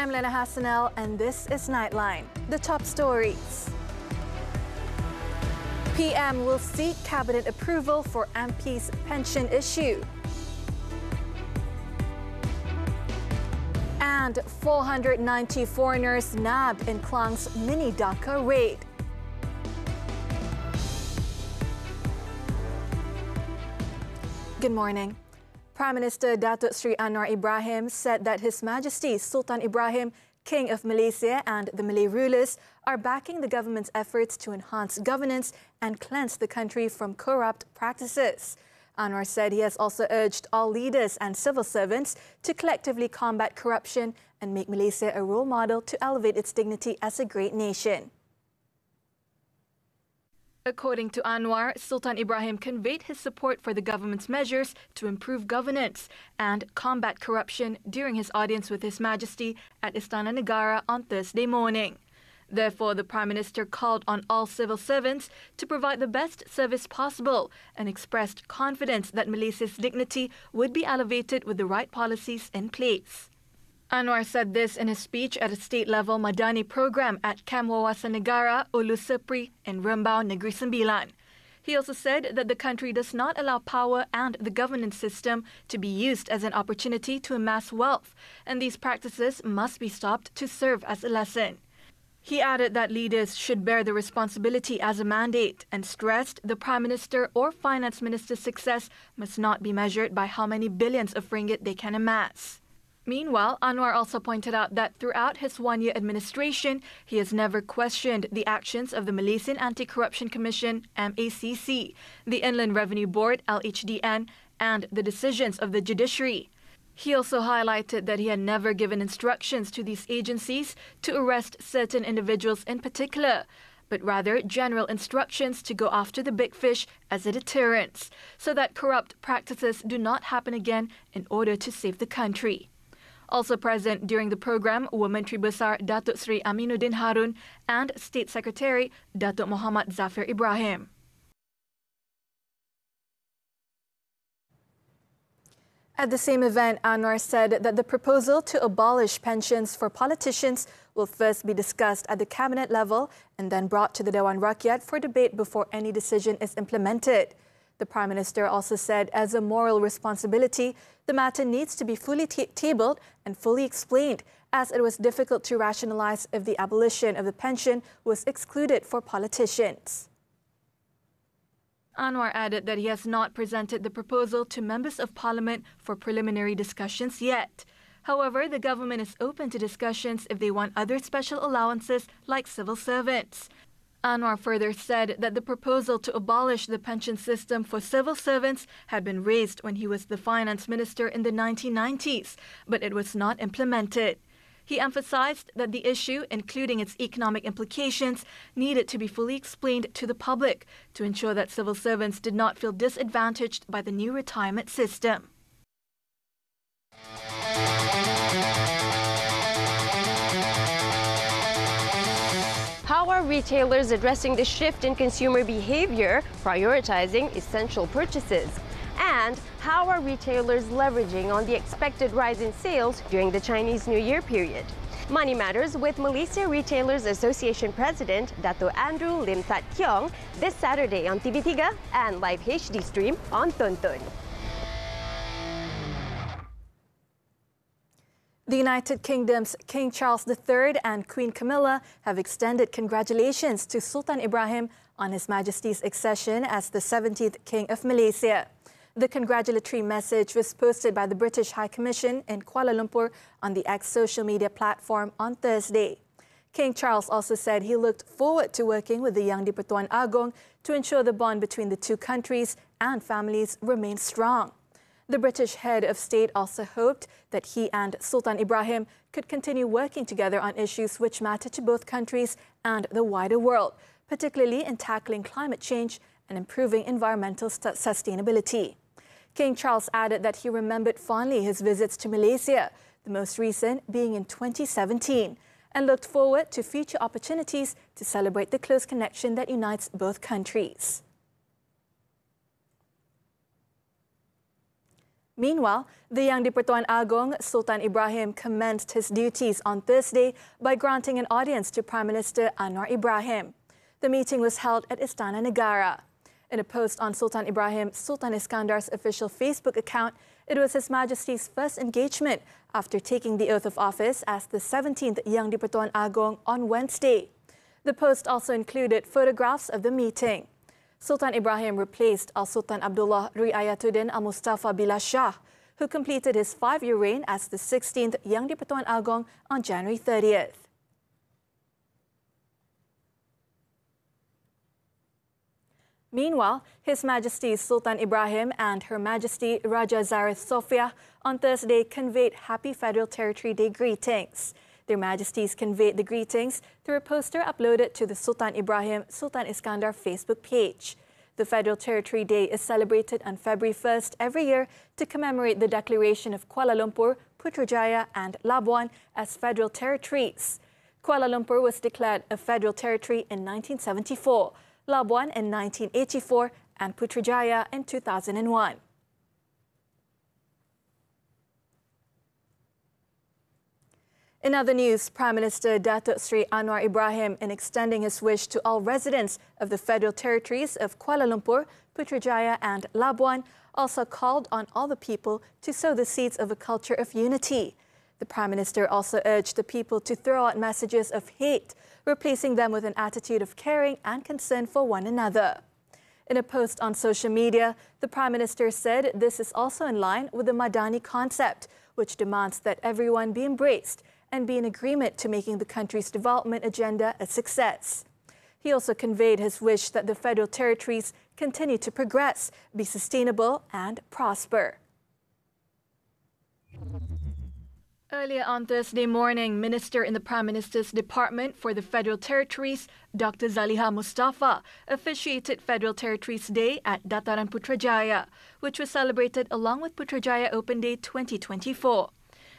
I'm Liyana Hassanel, and this is Nightline. The top stories. PM will seek cabinet approval for MP's pension issue. And 490 foreigners nabbed in Klang's mini Dhaka raid. Good morning. Prime Minister Datuk Seri Anwar Ibrahim said that His Majesty Sultan Ibrahim, King of Malaysia, and the Malay rulers are backing the government's efforts to enhance governance and cleanse the country from corrupt practices. Anwar said he has also urged all leaders and civil servants to collectively combat corruption and make Malaysia a role model to elevate its dignity as a great nation. According to Anwar, Sultan Ibrahim conveyed his support for the government's measures to improve governance and combat corruption during his audience with His Majesty at Istana Negara on Thursday morning. Therefore, the Prime Minister called on all civil servants to provide the best service possible and expressed confidence that Malaysia's dignity would be elevated with the right policies in place. Anwar said this in his speech at a state-level Madani program at Kem Wawasan Negara, Ulu Sepri in Rembau, Negeri Sembilan. He also said that the country does not allow power and the governance system to be used as an opportunity to amass wealth, and these practices must be stopped to serve as a lesson. He added that leaders should bear the responsibility as a mandate and stressed the Prime Minister or Finance Minister's success must not be measured by how many billions of ringgit they can amass. Meanwhile, Anwar also pointed out that throughout his one-year administration, he has never questioned the actions of the Malaysian Anti-Corruption Commission, MACC, the Inland Revenue Board, LHDN, and the decisions of the judiciary. He also highlighted that he had never given instructions to these agencies to arrest certain individuals in particular, but rather general instructions to go after the big fish as a deterrent, so that corrupt practices do not happen again in order to save the country. Also present during the program were Menteri Besar Datuk Seri Aminuddin Harun and State Secretary Datuk Muhammad Zafir Ibrahim. At the same event, Anwar said that the proposal to abolish pensions for politicians will first be discussed at the cabinet level and then brought to the Dewan Rakyat for debate before any decision is implemented. The Prime Minister also said as a moral responsibility, the matter needs to be fully tabled and fully explained, as it was difficult to rationalize if the abolition of the pension was excluded for politicians. Anwar added that he has not presented the proposal to members of parliament for preliminary discussions yet. However, the government is open to discussions if they want other special allowances like civil servants. Anwar further said that the proposal to abolish the pension system for civil servants had been raised when he was the finance minister in the 1990s, but it was not implemented. He emphasized that the issue, including its economic implications, needed to be fully explained to the public to ensure that civil servants did not feel disadvantaged by the new retirement system. How are retailers addressing the shift in consumer behavior, prioritizing essential purchases? And how are retailers leveraging on the expected rise in sales during the Chinese New Year period? Money Matters with Malaysia Retailers Association President Dato' Andrew Lim Tat Kiong this Saturday on TV3 and live HD stream on Tonton. The United Kingdom's King Charles III and Queen Camilla have extended congratulations to Sultan Ibrahim on His Majesty's accession as the 17th King of Malaysia. The congratulatory message was posted by the British High Commission in Kuala Lumpur on the X social media platform on Thursday. King Charles also said he looked forward to working with the young Di-Pertuan Agong to ensure the bond between the two countries and families remains strong. The British head of state also hoped that he and Sultan Ibrahim could continue working together on issues which matter to both countries and the wider world, particularly in tackling climate change and improving environmental sustainability. King Charles added that he remembered fondly his visits to Malaysia, the most recent being in 2017, and looked forward to future opportunities to celebrate the close connection that unites both countries. Meanwhile, the Yang di-Pertuan Agong, Sultan Ibrahim, commenced his duties on Thursday by granting an audience to Prime Minister Anwar Ibrahim. The meeting was held at Istana Negara. In a post on Sultan Ibrahim, Sultan Iskandar's official Facebook account, it was His Majesty's first engagement after taking the oath of office as the 17th Yang di-Pertuan Agong on Wednesday. The post also included photographs of the meeting. Sultan Ibrahim replaced Al-Sultan Abdullah Riayatuddin Al-Mustafa Billah Shah, who completed his 5-year reign as the 16th Yang di-Pertuan Agong on January 30th. Meanwhile, His Majesty Sultan Ibrahim and Her Majesty Raja Zareth Sofia on Thursday conveyed Happy Federal Territory Day greetings. Their Majesties conveyed the greetings through a poster uploaded to the Sultan Ibrahim Sultan Iskandar Facebook page. The Federal Territory Day is celebrated on February 1st every year to commemorate the declaration of Kuala Lumpur, Putrajaya and Labuan as federal territories. Kuala Lumpur was declared a federal territory in 1974, Labuan in 1984 and Putrajaya in 2001. In other news, Prime Minister Datuk Sri Anwar Ibrahim, in extending his wish to all residents of the federal territories of Kuala Lumpur, Putrajaya and Labuan, also called on all the people to sow the seeds of a culture of unity. The Prime Minister also urged the people to throw out messages of hate, replacing them with an attitude of caring and concern for one another. In a post on social media, the Prime Minister said this is also in line with the Madani concept, which demands that everyone be embraced and be in agreement to making the country's development agenda a success. He also conveyed his wish that the federal territories continue to progress, be sustainable and prosper. Earlier on Thursday morning, Minister in the Prime Minister's Department for the Federal Territories, Dr. Zaliha Mustafa, officiated Federal Territories Day at Dataran Putrajaya, which was celebrated along with Putrajaya Open Day 2024.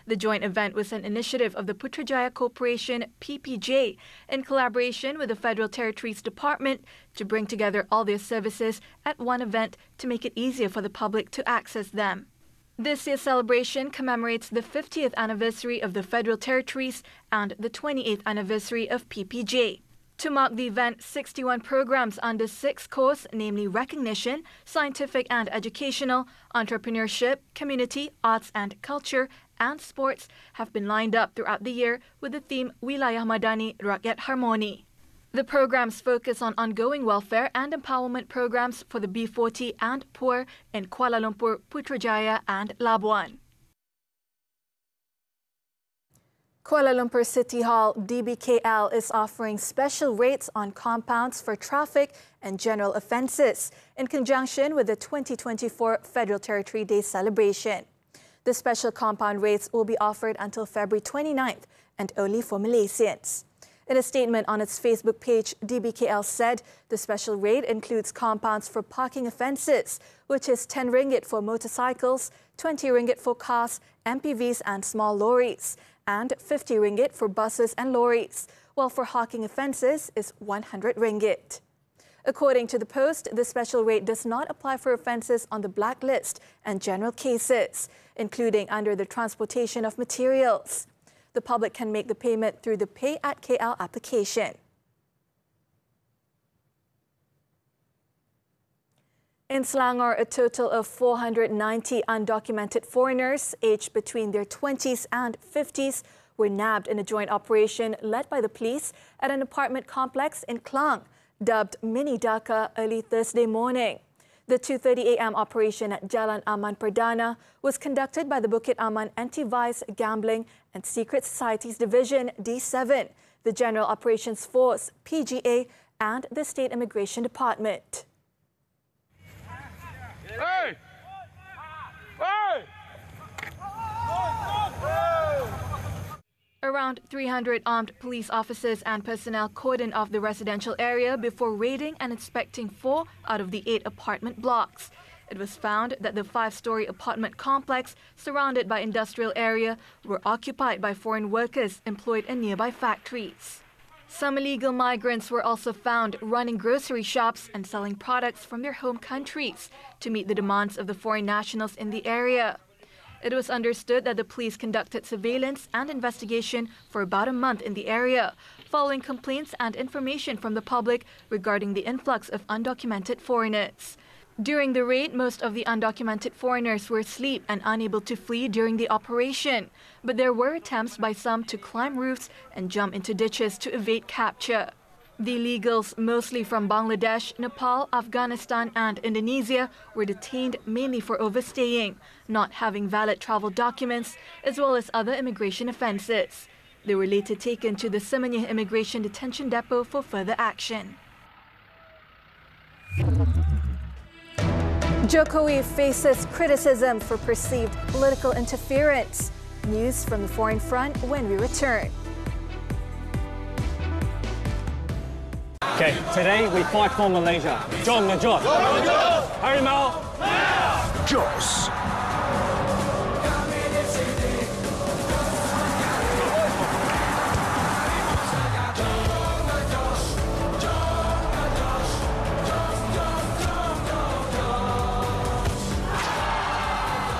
The joint event was an initiative of the Putrajaya Corporation, PPJ, in collaboration with the Federal Territories Department to bring together all their services at one event to make it easier for the public to access them. This year's celebration commemorates the 50th anniversary of the Federal Territories and the 28th anniversary of PPJ. To mark the event, 61 programs under 6 courses, namely Recognition, Scientific and Educational, Entrepreneurship, Community, Arts and Culture, and Sports, have been lined up throughout the year with the theme Wilayah Madani Rakyat Harmoni. The programs focus on ongoing welfare and empowerment programs for the B40 and poor in Kuala Lumpur, Putrajaya and Labuan. Kuala Lumpur City Hall DBKL is offering special rates on compounds for traffic and general offences in conjunction with the 2024 Federal Territory Day celebration. The special compound rates will be offered until February 29th and only for Malaysians. In a statement on its Facebook page, DBKL said the special rate includes compounds for parking offences, which is 10 ringgit for motorcycles, 20 ringgit for cars, MPVs and small lorries, and 50 ringgit for buses and lorries, while for hawking offences is 100 ringgit. According to the post, the special rate does not apply for offences on the blacklist and general cases, including under the transportation of materials. The public can make the payment through the Pay at KL application. In Selangor, a total of 490 undocumented foreigners aged between their 20s and 50s were nabbed in a joint operation led by the police at an apartment complex in Klang, dubbed Mini Dhaka, early Thursday morning. The 2:30 a.m. operation at Jalan Aman Perdana was conducted by the Bukit Aman Anti-Vice, Gambling and Secret Societies Division D7, the General Operations Force PGA and the State Immigration Department. Hey! Hey! Around 300 armed police officers and personnel cordoned off the residential area before raiding and inspecting 4 out of the 8 apartment blocks. It was found that the 5-story apartment complex, surrounded by industrial area, were occupied by foreign workers employed in nearby factories. Some illegal migrants were also found running grocery shops and selling products from their home countries to meet the demands of the foreign nationals in the area. It was understood that the police conducted surveillance and investigation for about a month in the area, following complaints and information from the public regarding the influx of undocumented foreigners. During the raid, most of the undocumented foreigners were asleep and unable to flee during the operation, but there were attempts by some to climb roofs and jump into ditches to evade capture. The illegals, mostly from Bangladesh, Nepal, Afghanistan and Indonesia, were detained mainly for overstaying, not having valid travel documents, as well as other immigration offences. They were later taken to the Semenyih Immigration Detention Depot for further action. Jokowi faces criticism for perceived political interference. News from the foreign front when we return. Okay, today we fight for Malaysia. John the Joss. Harimau. Joss.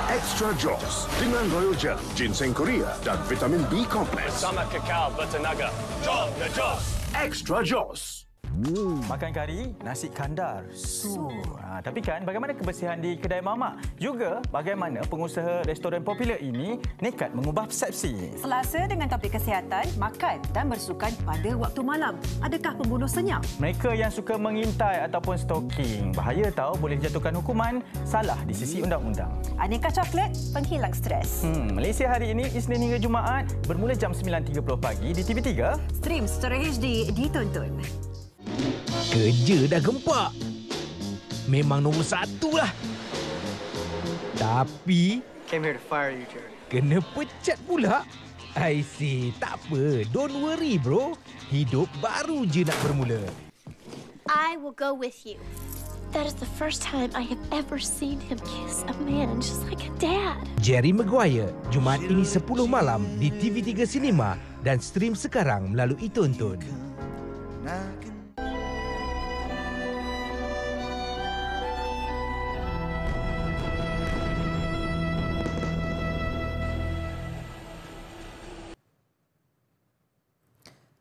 Extra Joss dengan Royal Gel, ginseng Korea dan vitamin B kompleks. Bersama kekal bertenaga. John the Joss. Extra Joss. Makan kari, nasi kandar. Tapi kan bagaimana kebersihan di kedai mamak? Juga bagaimana pengusaha restoran popular ini nekat mengubah persepsi. Selasa dengan topik kesihatan, makan dan bersukan pada waktu malam. Adakah pembunuh senyap? Mereka yang suka mengintai ataupun stalking, bahaya tahu boleh dijatuhkan hukuman, salah di sisi undang-undang. Aneka coklat, penghilang stres. Malaysia hari ini, Isnin hingga Jumaat, bermula jam 9.30 pagi di TV3. Stream secara HD ditonton. Kerja dah gempak. Memang nombor 1 lah. Tapi Came here to fire you, Jerry. kena pecat pula. I see. Tak apa. Don't worry, bro. Hidup baru je nak bermula. I will go with you. That is the first time I have ever seen him kiss a man just like a dad. Jerry Maguire, Jumaat ini 10 malam di TV3 Cinema dan stream sekarang melalui Tonton.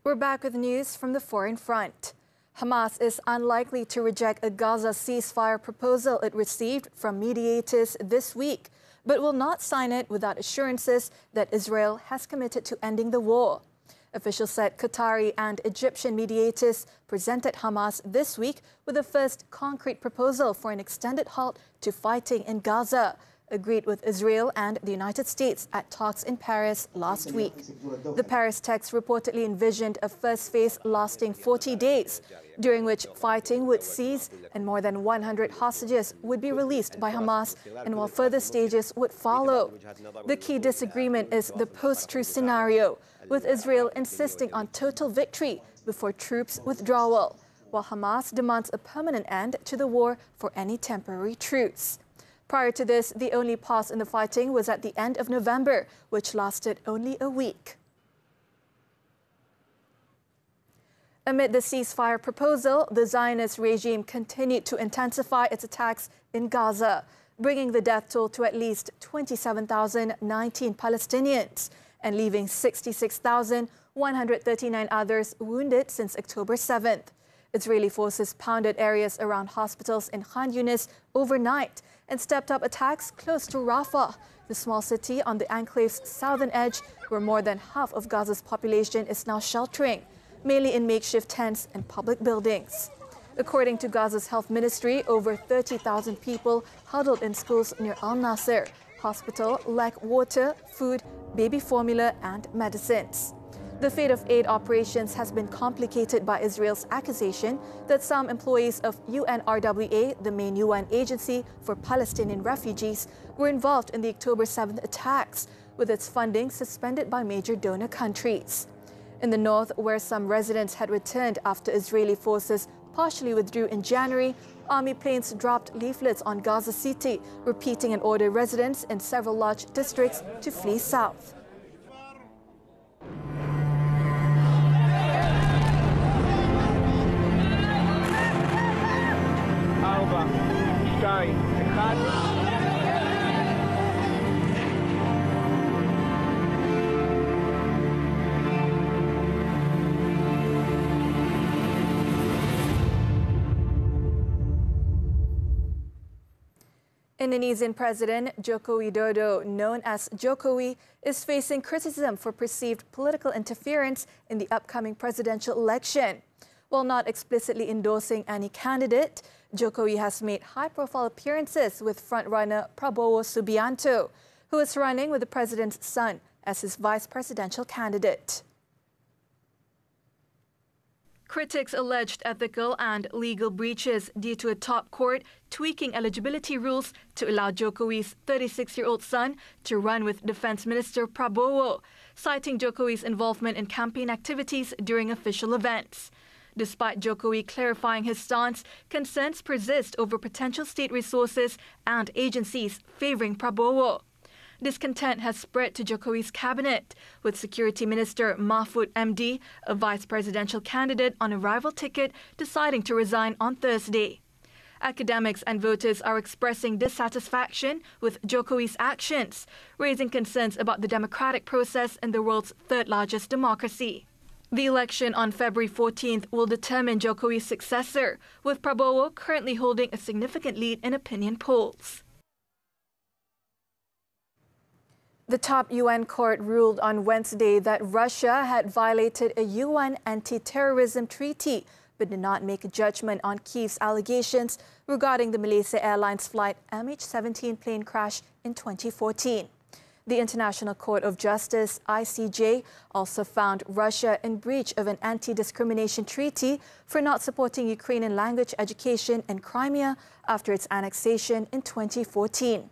We're back with news from the foreign front. Hamas is unlikely to reject a Gaza ceasefire proposal it received from mediators this week, but will not sign it without assurances that Israel has committed to ending the war. Officials said Qatari and Egyptian mediators presented Hamas this week with the first concrete proposal for an extended halt to fighting in Gaza, agreed with Israel and the United States at talks in Paris last week. The Paris text reportedly envisioned a first phase lasting 40 days, during which fighting would cease and more than 100 hostages would be released by Hamas, and while further stages would follow. The key disagreement is the post-truce scenario, with Israel insisting on total victory before troops withdrawal, while Hamas demands a permanent end to the war for any temporary truce. Prior to this, the only pause in the fighting was at the end of November, which lasted only a week. Amid the ceasefire proposal, the Zionist regime continued to intensify its attacks in Gaza, bringing the death toll to at least 27,019 Palestinians and leaving 66,139 others wounded since October 7th. Israeli forces pounded areas around hospitals in Khan Yunis overnight and stepped up attacks close to Rafah, the small city on the enclave's southern edge where more than half of Gaza's population is now sheltering, mainly in makeshift tents and public buildings. According to Gaza's health ministry, over 30,000 people huddled in schools near Al-Nasser. Hospital lack water, food, baby formula and medicines. The fate of aid operations has been complicated by Israel's accusation that some employees of UNRWA, the main UN agency for Palestinian refugees, were involved in the October 7th attacks, with its funding suspended by major donor countries. In the north, where some residents had returned after Israeli forces partially withdrew in January, army planes dropped leaflets on Gaza City, repeating and ordered residents in several large districts to flee south. Indonesian President Joko Widodo, known as Jokowi, is facing criticism for perceived political interference in the upcoming presidential election. While not explicitly endorsing any candidate, Jokowi has made high-profile appearances with frontrunner Prabowo Subianto, who is running with the president's son as his vice presidential candidate. Critics alleged ethical and legal breaches due to a top court tweaking eligibility rules to allow Jokowi's 36-year-old son to run with Defence Minister Prabowo, citing Jokowi's involvement in campaign activities during official events. Despite Jokowi clarifying his stance, concerns persist over potential state resources and agencies favouring Prabowo. Discontent has spread to Jokowi's cabinet, with Security Minister Mahfud MD, a vice presidential candidate on a rival ticket, deciding to resign on Thursday. Academics and voters are expressing dissatisfaction with Jokowi's actions, raising concerns about the democratic process in the world's third-largest democracy. The election on February 14th will determine Jokowi's successor, with Prabowo currently holding a significant lead in opinion polls. The top UN court ruled on Wednesday that Russia had violated a UN anti-terrorism treaty, but did not make a judgment on Kyiv's allegations regarding the Malaysia Airlines flight MH17 plane crash in 2014. The International Court of Justice, ICJ, also found Russia in breach of an anti-discrimination treaty for not supporting Ukrainian language education in Crimea after its annexation in 2014.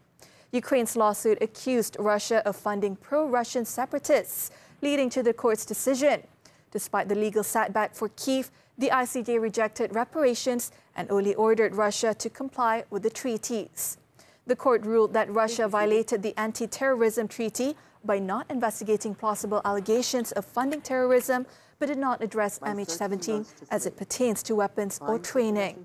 Ukraine's lawsuit accused Russia of funding pro-Russian separatists, leading to the court's decision. Despite the legal setback for Kyiv, the ICJ rejected reparations and only ordered Russia to comply with the treaties. The court ruled that Russia violated the anti-terrorism treaty by not investigating plausible allegations of funding terrorism, but did not address MH17 as it pertains to weapons or training.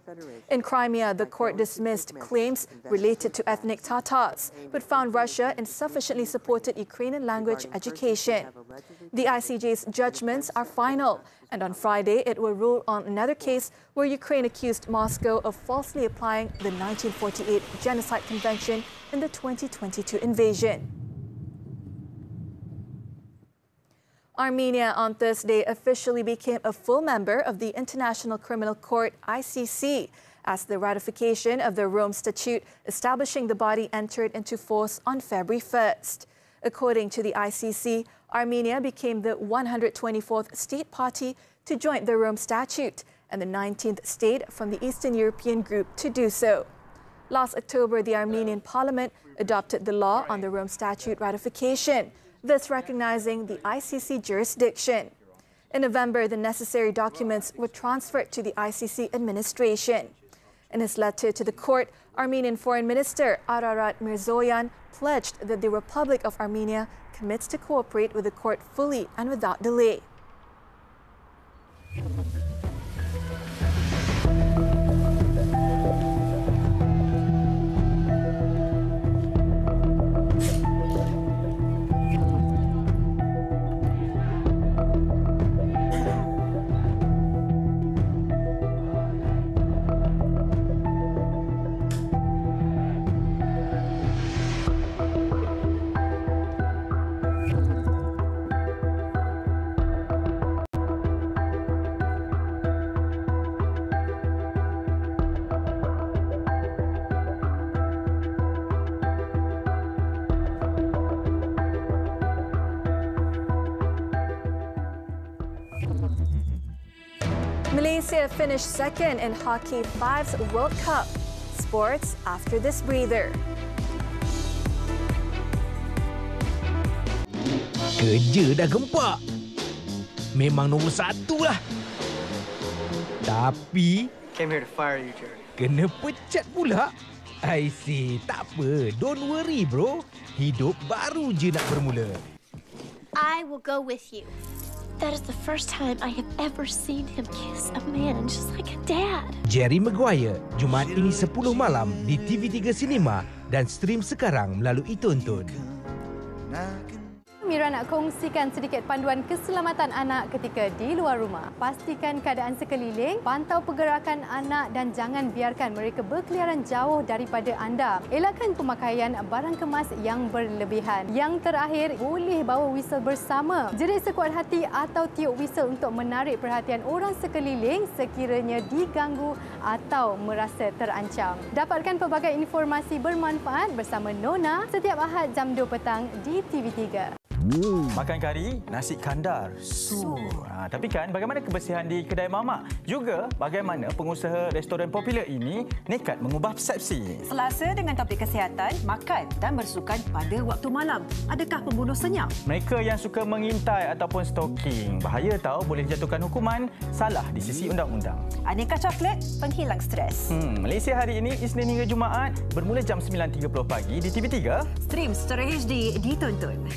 In Crimea, the court dismissed claims related to ethnic Tatars, but found Russia insufficiently supported Ukrainian language education. The ICJ's judgments are final, and on Friday it will rule on another case where Ukraine accused Moscow of falsely applying the 1948 Genocide Convention in the 2022 invasion. Armenia on Thursday officially became a full member of the International Criminal Court, ICC, as the ratification of the Rome Statute establishing the body entered into force on February 1st. According to the ICC, Armenia became the 124th state party to join the Rome Statute and the 19th state from the Eastern European group to do so. Last October, the Armenian parliament adopted the law on the Rome Statute ratification, thus recognizing the ICC jurisdiction. In November, the necessary documents were transferred to the ICC administration. In his letter to the court, Armenian Foreign Minister Ararat Mirzoyan pledged that the Republic of Armenia commits to cooperate with the court fully and without delay. Malaysia finished second in Hockey 5's World Cup. Sports after this breather. Kerja dah gempak. Memang nombor 1 lah. Tapi came here to fire you, Jerry. Kena pecat pula. I see. Tak apa. Don't worry, bro. Hidup baru je nak bermula. I will go with you. That is the first time I have ever seen him kiss a man just like a dad. Jerry Maguire, Jumaat ini 10 malam di TV3 Cinema dan stream sekarang melalui Tonton. Mirana nak kongsikan sedikit panduan keselamatan anak ketika di luar rumah. Pastikan keadaan sekeliling, pantau pergerakan anak dan jangan biarkan mereka berkeliaran jauh daripada anda. Elakkan pemakaian barang kemas yang berlebihan. Yang terakhir, boleh bawa whistle bersama. Jerit sekuat hati atau tiup whistle untuk menarik perhatian orang sekeliling sekiranya diganggu atau merasa terancam. Dapatkan pelbagai informasi bermanfaat bersama Nona setiap Ahad jam 2 petang di TV3. Makan kari, nasi kandar, tapi kan bagaimana kebersihan di kedai mamak? Juga bagaimana pengusaha restoran popular ini nekat mengubah persepsi. Selasa dengan topik kesihatan, makan dan bersukan pada waktu malam. Adakah pembunuh senyap? Mereka yang suka mengintai ataupun stalking, bahaya tahu boleh dijatuhkan hukuman, salah di sisi undang-undang. Aneka coklat, penghilang stres. Malaysia hari ini, Isnin hingga Jumaat, bermula jam 9.30 pagi di TV3. Stream secara HD ditonton.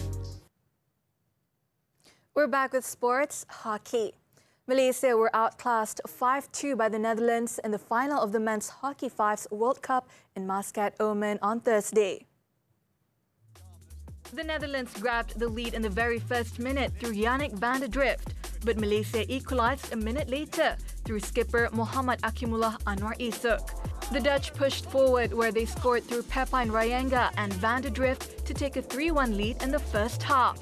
We're back with sports hockey. Malaysia were outclassed 5-2 by the Netherlands in the final of the Men's Hockey Fives World Cup in Muscat, Oman on Thursday. The Netherlands grabbed the lead in the very first minute through Yannick van der Drift, but Malaysia equalised a minute later through skipper Muhammad Akimullah Anwar Isuk. The Dutch pushed forward where they scored through Pepijn Rayanga and van der Drift to take a 3-1 lead in the first half.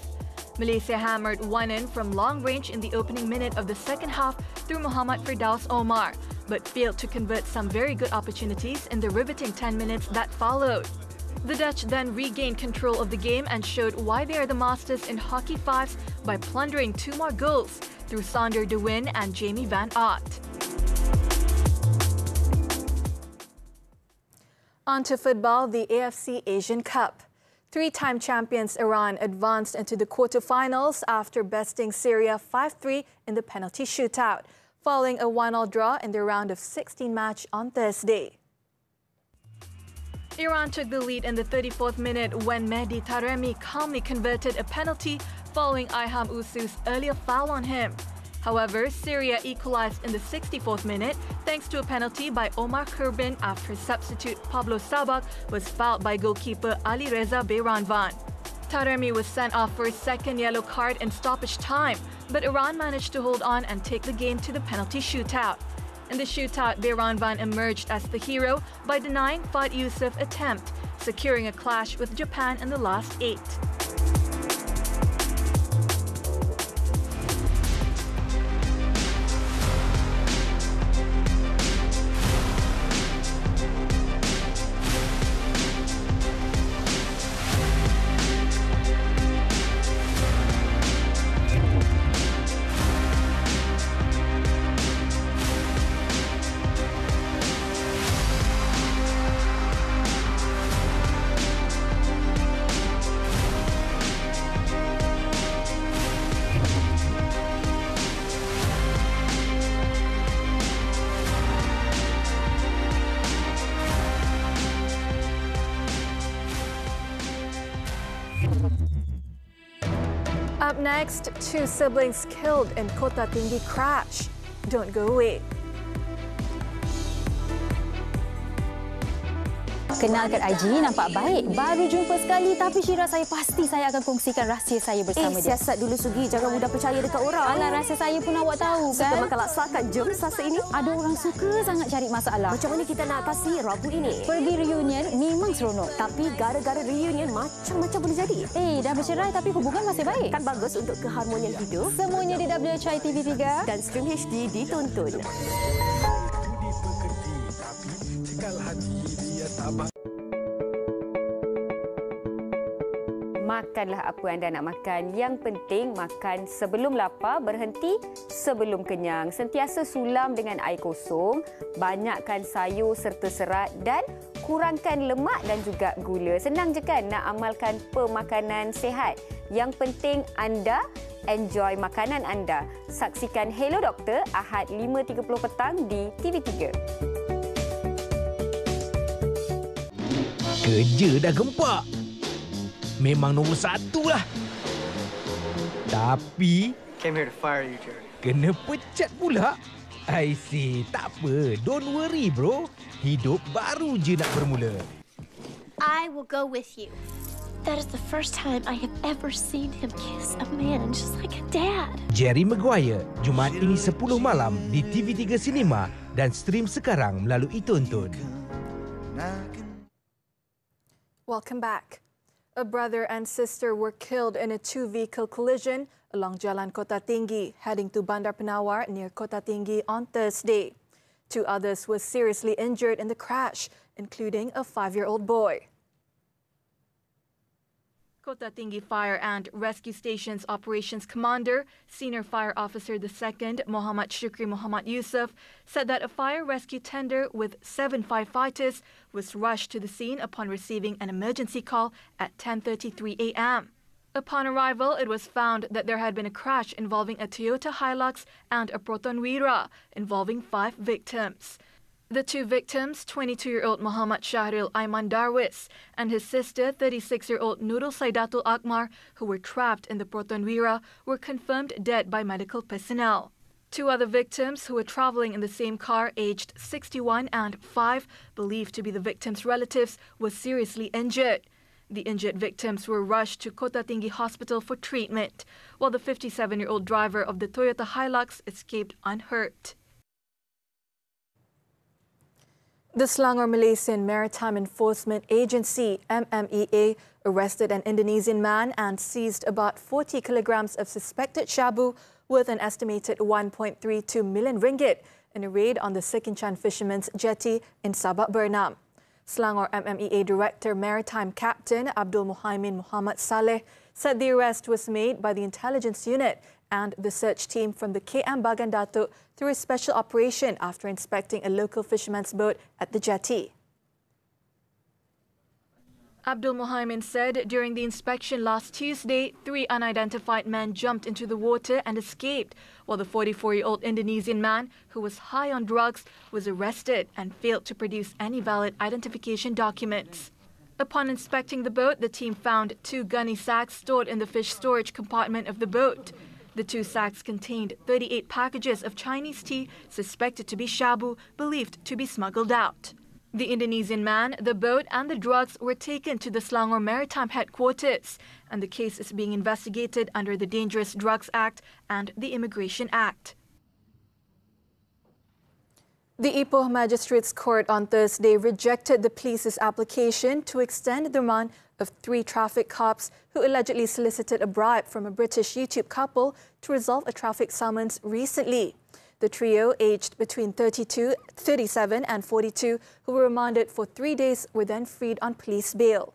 Malaysia hammered one in from long range in the opening minute of the second half through Muhammad Firdaus Omar, but failed to convert some very good opportunities in the riveting 10 minutes that followed. The Dutch then regained control of the game and showed why they are the masters in hockey fives by plundering 2 more goals through Sander de Win and Jamie van Aert. On to football, the AFC Asian Cup. 3-time champions Iran advanced into the quarterfinals after besting Syria 5-3 in the penalty shootout, following a 1-1 draw in their round of 16 match on Thursday. Iran took the lead in the 34th minute when Mehdi Taremi calmly converted a penalty following Iham Usu's earlier foul on him. However, Syria equalised in the 64th minute thanks to a penalty by Omar Kurbin after substitute Pablo Sabak was fouled by goalkeeper Ali Reza Beiranvan. Taremi was sent off for his second yellow card in stoppage time, but Iran managed to hold on and take the game to the penalty shootout. In the shootout, Beiranvan emerged as the hero by denying Fahd Yusuf's attempt, securing a clash with Japan in the last 8. Up next, 2 siblings killed in Kota Tinggi crash. Don't go away. Kenal kat IG, nampak baik. Baru jumpa sekali tapi Syira saya pasti saya akan kongsikan rahsia saya bersama dia. Siasat dulu Sugi, jangan mudah percaya dekat orang. Alah, rahsia saya pun awak tahu kan. Suka makan laksa kan jom Selasa ini. Ada orang suka sangat cari masalah. Macam mana kita nak atasi Rabu ini? Pergi reunion memang seronok. Tapi gara-gara reunion macam-macam boleh jadi. Dah bercerai tapi hubungan masih baik. Kan bagus untuk keharmonian hidup. Semuanya di WHI TV3 dan stream HD ditonton. Makanlah apa anda nak makan. Yang penting makan sebelum lapar, berhenti sebelum kenyang. Sentiasa sulam dengan air kosong, banyakkan sayur serta serat dan kurangkan lemak dan juga gula. Senang je kan nak amalkan pemakanan sihat. Yang penting anda enjoy makanan anda. Saksikan Hello Doktor Ahad 5.30 petang di TV3. Kerja dah gempak. Memang nombor 1 lah. Tapi came here to fire you, Jerry. Kena pecat pula. I see. Tak apa. Don't worry, bro. Hidup baru je nak bermula. I will go with you. That is the first time I have ever seen him kiss a man just like a dad. Jerry Maguire, Jumaat ini 10 malam di TV3 Cinema dan stream sekarang melalui Tonton. Welcome back. A brother and sister were killed in a two-vehicle collision along Jalan Kota Tinggi, heading to Bandar Penawar near Kota Tinggi on Thursday. 2 others were seriously injured in the crash, including a 5-year-old boy. Kota Tinggi Fire and Rescue Station's Operations Commander, Senior Fire Officer II Muhammad Shukri Muhammad Yusuf, said that a fire rescue tender with 7 firefighters was rushed to the scene upon receiving an emergency call at 10:33 a.m. Upon arrival, it was found that there had been a crash involving a Toyota Hilux and a Proton Wira, involving 5 victims. The 2 victims, 22-year-old Muhammad Shahril Aiman Darwis and his sister, 36-year-old Nurul Saidatul Akmar, who were trapped in the Proton Wira, were confirmed dead by medical personnel. 2 other victims who were travelling in the same car, aged 61 and 5, believed to be the victims' relatives, were seriously injured. The injured victims were rushed to Kota Tinggi Hospital for treatment, while the 57-year-old driver of the Toyota Hilux escaped unhurt. The Selangor Malaysian Maritime Enforcement Agency, MMEA, arrested an Indonesian man and seized about 40 kilograms of suspected shabu worth an estimated 1.32 million ringgit in a raid on the Sekinchan Fishermen's Jetty in Sabak Bernam. Selangor MMEA Director Maritime Captain Abdul Muhaimin Muhammad Saleh said the arrest was made by the intelligence unit and the search team from the KM Bagan Datuk through a special operation after inspecting a local fisherman's boat at the jetty. Abdul Muhaimin said during the inspection last Tuesday, 3 unidentified men jumped into the water and escaped, while the 44-year-old Indonesian man, who was high on drugs, was arrested and failed to produce any valid identification documents. Upon inspecting the boat, the team found 2 gunny sacks stored in the fish storage compartment of the boat. The 2 sacks contained 38 packages of Chinese tea suspected to be shabu, believed to be smuggled out. The Indonesian man, the boat and the drugs were taken to the Selangor Maritime Headquarters, and the case is being investigated under the Dangerous Drugs Act and the Immigration Act. The Ipoh Magistrates Court on Thursday rejected the police's application to extend the remand of 3 traffic cops who allegedly solicited a bribe from a British YouTube couple to resolve a traffic summons recently. The trio, aged between 37 and 42, who were remanded for 3 days, were then freed on police bail.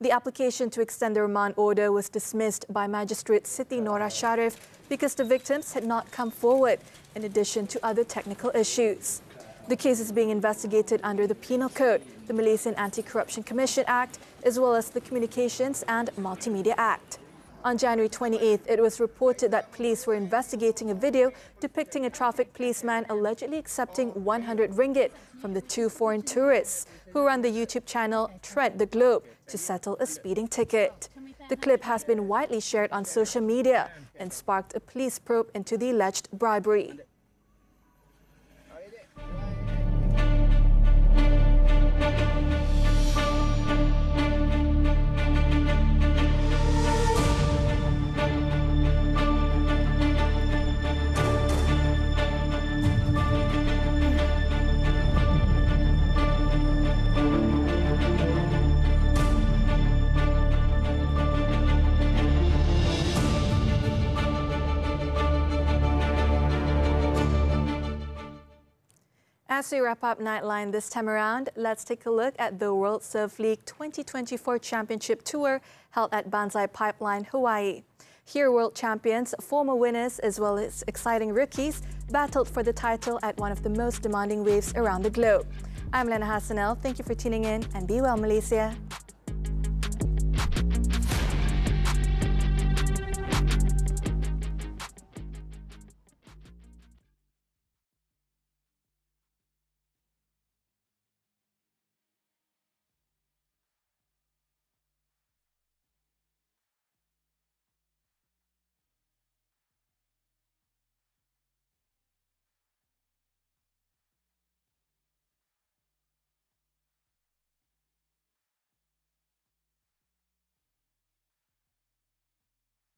The application to extend the remand order was dismissed by Magistrate Siti Nora Sharif because the victims had not come forward, in addition to other technical issues. The case is being investigated under the Penal Code, the Malaysian Anti-Corruption Commission Act, as well as the Communications and Multimedia Act. On January 28th, it was reported that police were investigating a video depicting a traffic policeman allegedly accepting 100 ringgit from the 2 foreign tourists who run the YouTube channel Tread the Globe to settle a speeding ticket. The clip has been widely shared on social media and sparked a police probe into the alleged bribery. As we wrap up Nightline this time around, let's take a look at the World Surf League 2024 Championship Tour held at Banzai Pipeline, Hawaii. Here, world champions, former winners, as well as exciting rookies, battled for the title at one of the most demanding waves around the globe. I'm Liyana Hassanel. Thank you for tuning in and be well, Malaysia.